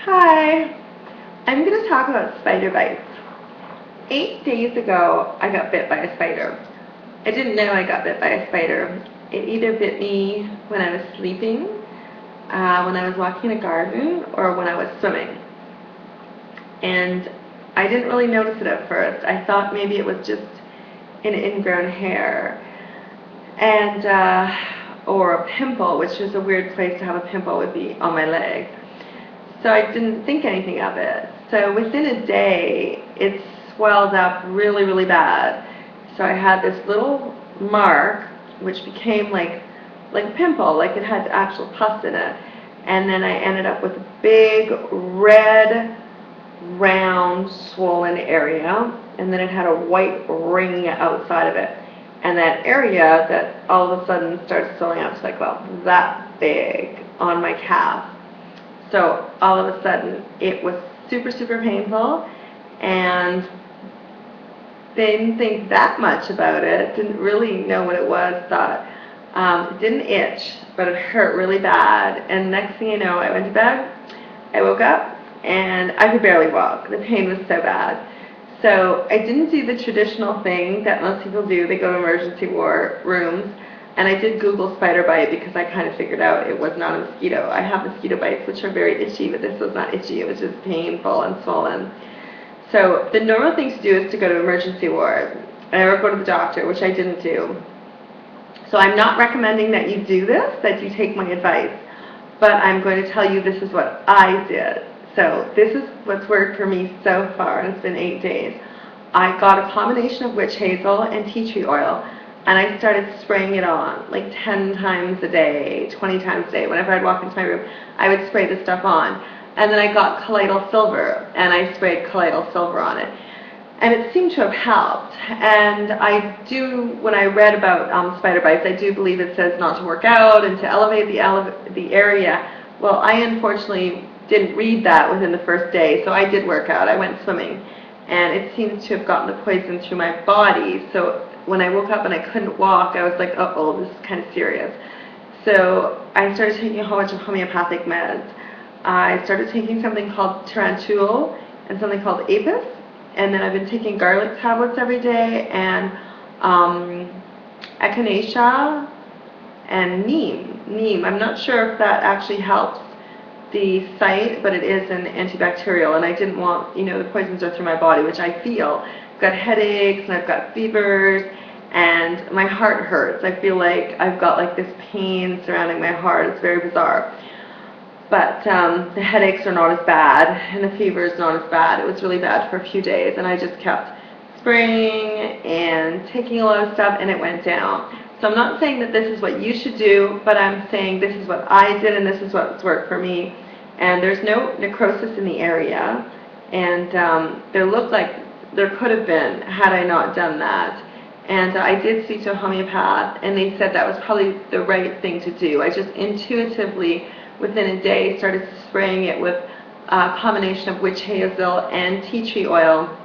Hi, I'm going to talk about spider bites. 8 days ago, I got bit by a spider. I didn't know I got bit by a spider. It either bit me when I was sleeping, when I was walking in a garden, or when I was swimming. And I didn't really notice it at first. I thought maybe it was just an ingrown hair, and or a pimple, which is a weird place to have a pimple, would be on my leg. So I didn't think anything of it. So within a day, it swelled up really, really bad. So I had this little mark, which became like a pimple, like it had actual pus in it. And then I ended up with a big, red, round, swollen area. And then it had a white ring outside of it. And that area that all of a sudden started swelling out to like about that big on my calf. So all of a sudden, it was super, super painful, and didn't think that much about it, didn't really know what it was, thought it didn't itch, but it hurt really bad, and next thing you know, I went to bed, I woke up, and I could barely walk. The pain was so bad. So I didn't do the traditional thing that most people do. They go to emergency rooms. And I did Google spider bite because I kind of figured out it was not a mosquito. I have mosquito bites which are very itchy, but this was not itchy. It was just painful and swollen. So the normal thing to do is to go to emergency ward or go to the doctor, which I didn't do. So I'm not recommending that you do this, that you take my advice, but I'm going to tell you this is what I did. So this is what's worked for me so far, and it's been 8 days. I got a combination of witch hazel and tea tree oil. And I started spraying it on, like 10 times a day, 20 times a day. Whenever I'd walk into my room, I would spray this stuff on. And then I got colloidal silver, and I sprayed colloidal silver on it. And it seemed to have helped. And I do, when I read about spider bites, I do believe it says not to work out and to elevate the area. Well, I unfortunately didn't read that within the first day, so I did work out. I went swimming. And it seems to have gotten the poison through my body. So when I woke up and I couldn't walk, I was like, uh-oh, this is kind of serious. So I started taking a whole bunch of homeopathic meds. I started taking something called Tarantul and something called Apis. And then I've been taking garlic tablets every day, and echinacea and neem. I'm not sure if that actually helps the site, but it is an antibacterial, and I didn't want, the poisons are through my body, which I feel. I've got headaches, and I've got fevers, and my heart hurts. I feel like I've got like this pain surrounding my heart. It's very bizarre. But the headaches are not as bad, and the fever is not as bad. It was really bad for a few days, and I just kept spraying and taking a lot of stuff, and it went down. So I'm not saying that this is what you should do, but I'm saying this is what I did, and this is what's worked for me. And there's no necrosis in the area, and there looked like there could have been had I not done that. And I did speak to a homeopath, and they said that was probably the right thing to do. I just intuitively, within a day, started spraying it with a combination of witch hazel and tea tree oil,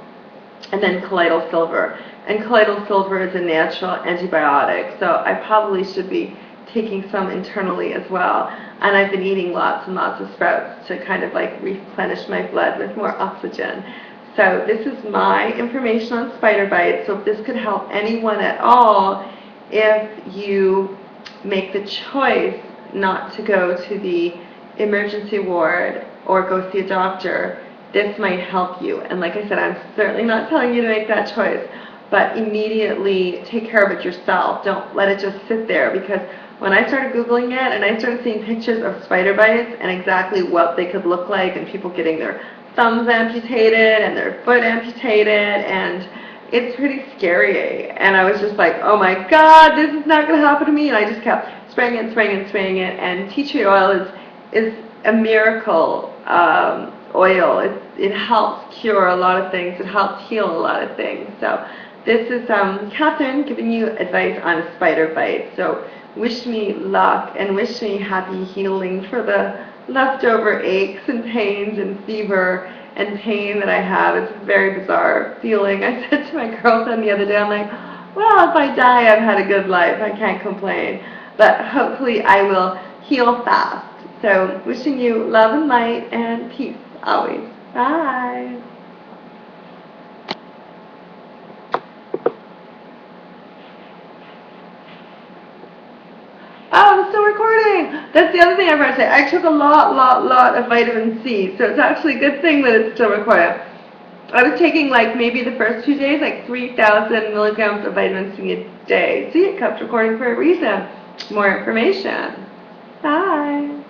and then colloidal silver. And colloidal silver is a natural antibiotic, so I probably should be taking some internally as well. And I've been eating lots and lots of sprouts to kind of like replenish my blood with more oxygen. So this is my information on spider bites. So if this could help anyone at all, if you make the choice not to go to the emergency ward or go see a doctor, this might help you. And like I said, I'm certainly not telling you to make that choice, but immediately take care of it yourself. Don't let it just sit there, because when I started Googling it and I started seeing pictures of spider bites and exactly what they could look like, and people getting their thumbs amputated and their foot amputated, and it's pretty scary. And I was just like, oh my God, this is not going to happen to me. And I just kept spraying it and spraying it and spraying it. And tea tree oil is a miracle oil. It helps cure a lot of things. It helps heal a lot of things. So this is Catherine giving you advice on a spider bite. So wish me luck and wish me happy healing for the leftover aches and pains and fever and pain that I have. It's a very bizarre feeling. I said to my girlfriend the other day, I'm like, well, if I die, I've had a good life. I can't complain. But hopefully I will heal fast. So wishing you love and light and peace. Always. Bye. Oh, I'm still recording. That's the other thing I forgot to say. I took a lot of vitamin C, so it's actually a good thing that it's still recording. I was taking like maybe the first 2 days, like 3,000 milligrams of vitamin C a day. See, it kept recording for a reason. More information. Bye.